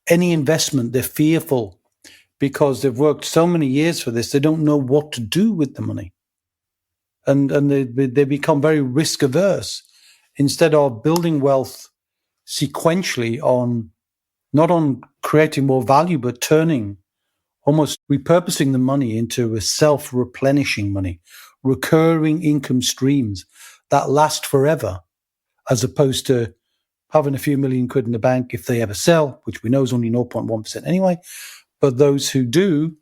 any investment. They're fearful because they've worked so many years for this. They don't know what to do with the money. And they become very risk averse instead of building wealth sequentially not on creating more value, but almost repurposing the money into a self-replenishing money, recurring income streams that last forever, as opposed to having a few million quid in the bank if they ever sell, which we know is only 0.1% anyway. But those who do,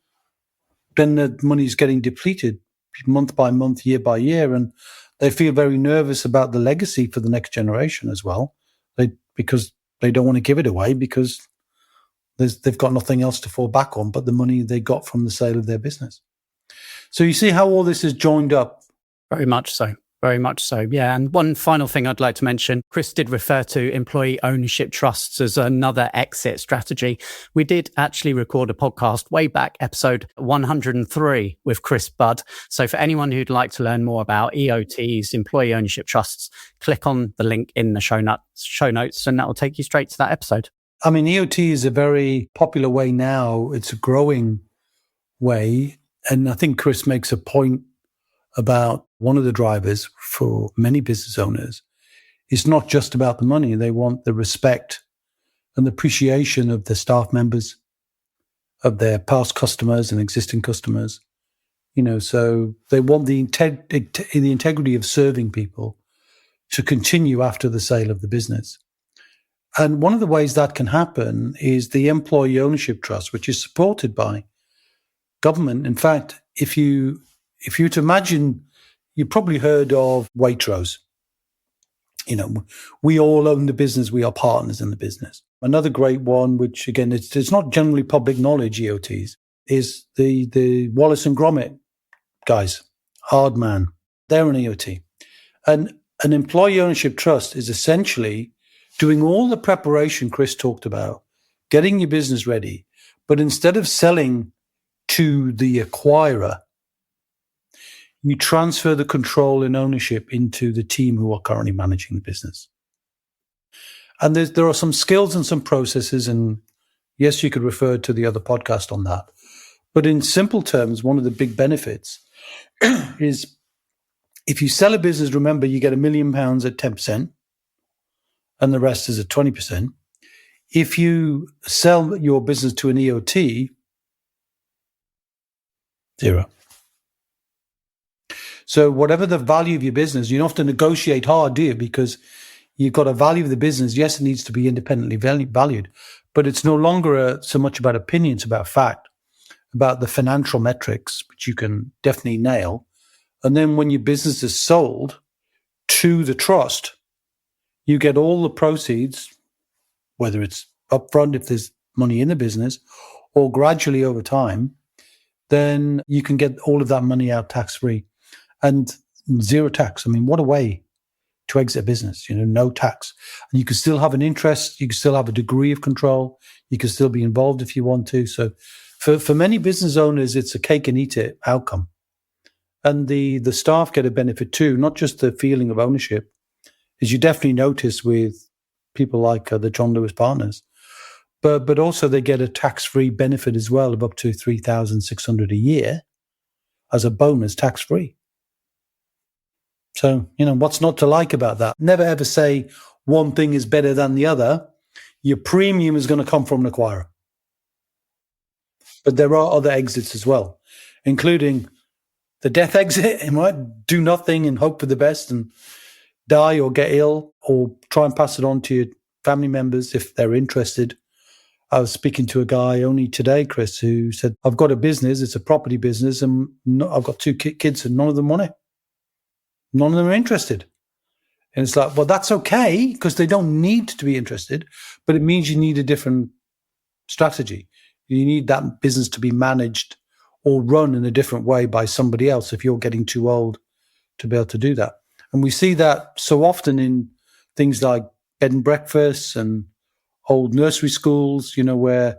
then the money's getting depleted month by month, year by year, and they feel very nervous about the legacy for the next generation as well, because they don't want to give it away because they've got nothing else to fall back on but the money they got from the sale of their business. So you see how all this is joined up. Very much so. Very much so. Yeah. And one final thing I'd like to mention, Chris did refer to employee ownership trusts as another exit strategy. We did actually record a podcast way back, episode 103 with Chris Budd. So for anyone who'd like to learn more about EOTs, employee ownership trusts, click on the link in the show notes, and that will take you straight to that episode. I mean, EOT is a very popular way now. It's a growing way. And I think Chris makes a point about one of the drivers for many business owners is not just about the money. They want the respect and the appreciation of the staff members, of their past customers and existing customers. So they want the integrity of serving people to continue after the sale of the business. And one of the ways that can happen is the employee ownership trust, which is supported by government. In fact, if you were to imagine, you probably heard of Waitrose. We all own the business. We are partners in the business. Another great one, which again, it's not generally public knowledge, EOTs, is the Wallace and Gromit guys, Hardman. They're an EOT. And an employee ownership trust is essentially doing all the preparation Chris talked about, getting your business ready. But instead of selling to the acquirer, you transfer the control and ownership into the team who are currently managing the business. And there are some skills and some processes, and yes, you could refer to the other podcast on that. But in simple terms, one of the big benefits is if you sell a business, remember, you get £1 million at 10%, and the rest is at 20%. If you sell your business to an EOT, 0. So whatever the value of your business, you don't have to negotiate hard, do you? Because you've got a value of the business. Yes, it needs to be independently valued, but it's no longer so much about opinion, it's about fact, about the financial metrics, which you can definitely nail. And then when your business is sold to the trust, you get all the proceeds, whether it's upfront if there's money in the business, or gradually over time, then you can get all of that money out tax-free. and zero tax. I mean, what a way to exit a business, no tax. And you can still have an interest, you can still have a degree of control, you can still be involved if you want to. So for many business owners, it's a cake and eat it outcome. And the staff get a benefit too, not just the feeling of ownership, as you definitely notice with people like the John Lewis partners, but also they get a tax-free benefit as well of up to $3,600 a year as a bonus, tax-free. So, what's not to like about that? Never ever say one thing is better than the other. Your premium is going to come from an acquirer. But there are other exits as well, including the death exit. You might do nothing and hope for the best and die or get ill, or try and pass it on to your family members if they're interested. I was speaking to a guy only today, Chris, who said, I've got a business, it's a property business, and I've got 2 kids and none of them want it. None of them are interested. And it's like, well, that's okay, because they don't need to be interested, but it means you need a different strategy. You need that business to be managed or run in a different way by somebody else if you're getting too old to be able to do that. And we see that so often in things like bed and breakfasts and old nursery schools, where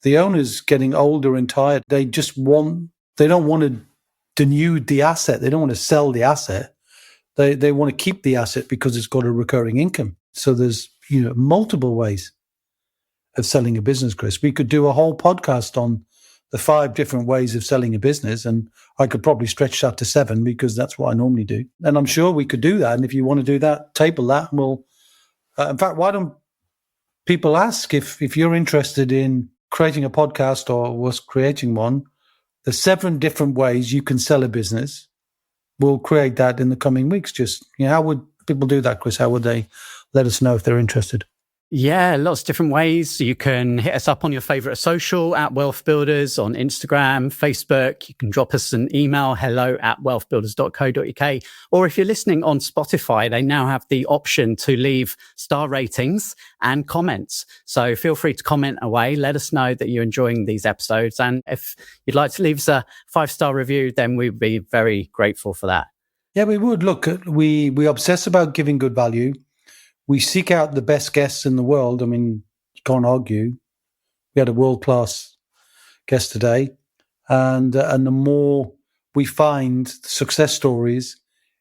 the owner's getting older and tired. They don't want to denude the asset. They don't want to sell the asset. They want to keep the asset because it's got a recurring income. So there's, multiple ways of selling a business, Chris. We could do a whole podcast on the 5 different ways of selling a business, and I could probably stretch that to 7 because that's what I normally do. And I'm sure we could do that. And if you want to do that, table that, and we'll, in fact, why don't people ask if you're interested in creating a podcast or was creating one, the 7 different ways you can sell a business. We'll create that in the coming weeks. Just, how would people do that, Chris? How would they let us know if they're interested? Yeah, lots of different ways. You can hit us up on your favorite social at WealthBuilders on Instagram, Facebook. You can drop us an email, hello@wealthbuilders.co.uk. Or if you're listening on Spotify, they now have the option to leave star ratings and comments. So feel free to comment away. Let us know that you're enjoying these episodes. And if you'd like to leave us a 5-star review, then we'd be very grateful for that. Yeah, we would. Look, we obsess about giving good value. We seek out the best guests in the world. I mean, you can't argue. We had a world-class guest today. And the more we find success stories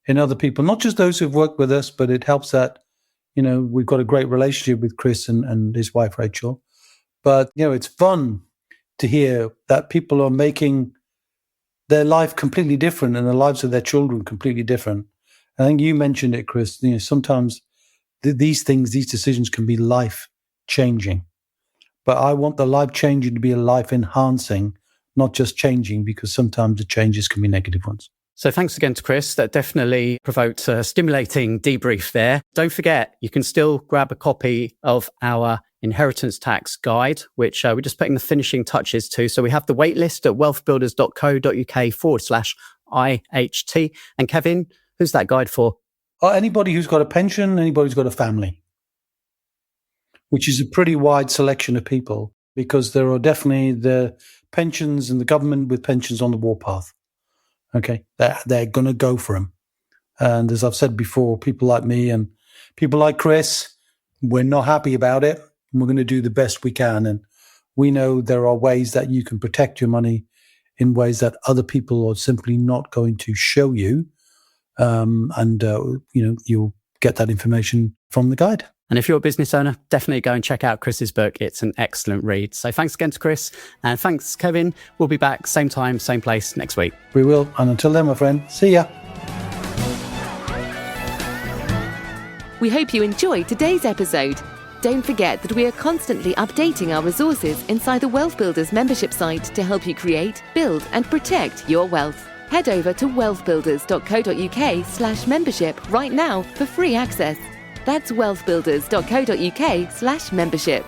in other people, not just those who've worked with us, but it helps that, we've got a great relationship with Chris and his wife, Rachel. But, it's fun to hear that people are making their life completely different and the lives of their children completely different. I think you mentioned it, Chris. Sometimes these decisions can be life-changing. But I want the life-changing to be a life-enhancing, not just changing, because sometimes the changes can be negative ones. So thanks again to Chris. That definitely provoked a stimulating debrief there. Don't forget, you can still grab a copy of our inheritance tax guide, which we're just putting the finishing touches to. So we have the waitlist at wealthbuilders.co.uk/IHT. And Kevin, who's that guide for? Anybody who's got a pension, anybody who's got a family, which is a pretty wide selection of people, because there are definitely the pensions and the government with pensions on the warpath. Okay, they're going to go for them. And as I've said before, people like me and people like Chris, we're not happy about it. We're going to do the best we can. And we know there are ways that you can protect your money in ways that other people are simply not going to show you. You'll get that information from the guide. And if you're a business owner, definitely go and check out Chris's book. It's an excellent read. So thanks again to Chris, and thanks, Kevin. We'll be back same time, same place next week. We will. And until then, my friend, see ya. We hope you enjoyed today's episode. Don't forget that we are constantly updating our resources inside the Wealth Builders membership site to help you create, build, and protect your wealth. Head over to wealthbuilders.co.uk/membership right now for free access. That's wealthbuilders.co.uk/membership.